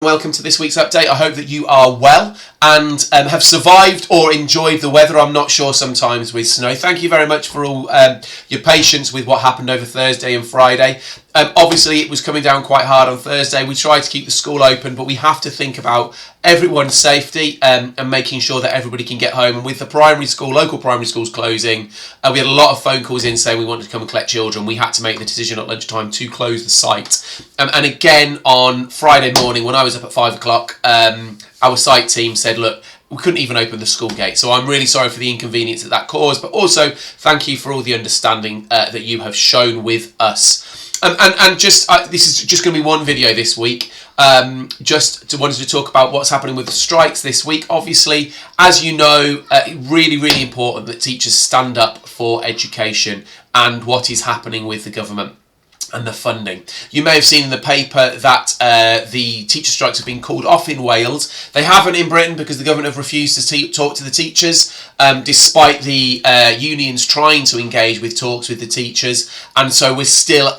Welcome to this week's update. I hope that you are well and have survived or enjoyed the weather. I'm not sure sometimes with snow. Thank you very much for all your patience with what happened over Thursday and Friday. Obviously, it was coming down quite hard on Thursday. We tried to keep the school open, but we have to think about everyone's safety and making sure that everybody can get home. And with the primary school, local primary schools closing, we had a lot of phone calls in saying we wanted to come and collect children. We had to make the decision at lunchtime to close the site. And again, on Friday morning, when I was up at 5 o'clock, our site team said, look, we couldn't even open the school gate. So I'm really sorry for the inconvenience that caused, but also thank you for all the understanding that you have shown with us. And just this is just going to be one video this week. Wanted to talk about what's happening with the strikes this week. Obviously, as you know, really important that teachers stand up for education and what is happening with the government and the funding. You may have seen in the paper that the teacher strikes have been called off in Wales. They haven't in Britain because the government have refused to talk to the teachers, despite the unions trying to engage with talks with the teachers. And so we're still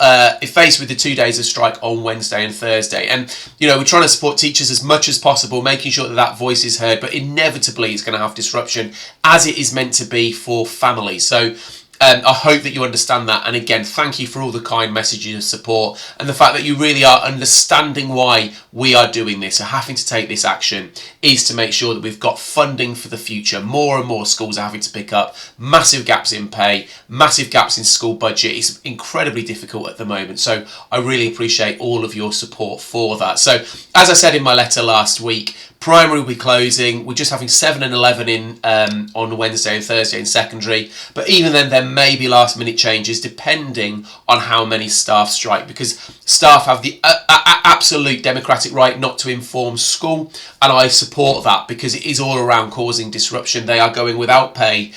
faced with the 2 days of strike on Wednesday and Thursday. And, you know, we're trying to support teachers as much as possible, making sure that that voice is heard, but inevitably it's going to have disruption as it is meant to be for families. So I hope that you understand that, and again, thank you for all the kind messages of support and the fact that you really are understanding why we are doing this. So having to take this action is to make sure that we've got funding for the future. More and more schools are having to pick up massive gaps in pay, massive gaps in school budget. It's incredibly difficult at the moment, so I really appreciate all of your support for that. So as I said in my letter last week, primary will be closing. We're just having 7 and 11 in on Wednesday and Thursday in secondary. But even then, there may be last minute changes depending on how many staff strike, because staff have the absolute democratic right not to inform school. And I support that because it is all around causing disruption. They are going without pay,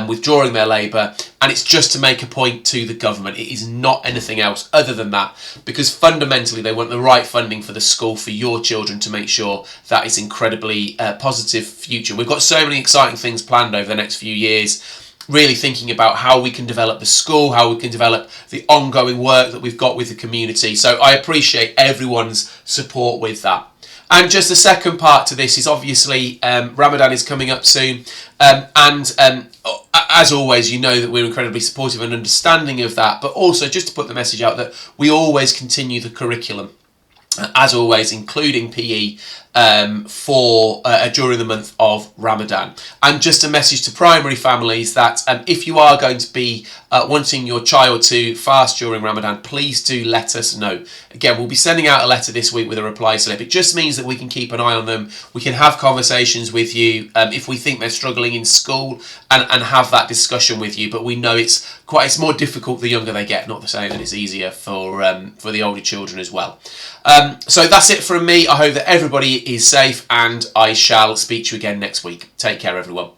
withdrawing their labour, and it's just to make a point to the government. It is not anything else other than that, because fundamentally they want the right funding for the school for your children to make sure that it's incredibly positive future. We've got so many exciting things planned over the next few years, really thinking about how we can develop the school, how we can develop the ongoing work that we've got with the community. So I appreciate everyone's support with that. And just the second part to this is obviously Ramadan is coming up soon, and as always, you know that we're incredibly supportive and understanding of that, but also just to put the message out that we always continue the curriculum, as always, including PE for during the month of Ramadan. And just a message to primary families that if you are going to be wanting your child to fast during Ramadan, please do let us know. Again, we'll be sending out a letter this week with a reply slip. It just means that we can keep an eye on them. We can have conversations with you if we think they're struggling in school, and have that discussion with you. But we know it's more difficult the younger they get, not to say that it's easier for the older children as well. So that's it from me. I hope that everybody is safe, and I shall speak to you again next week. Take care, everyone.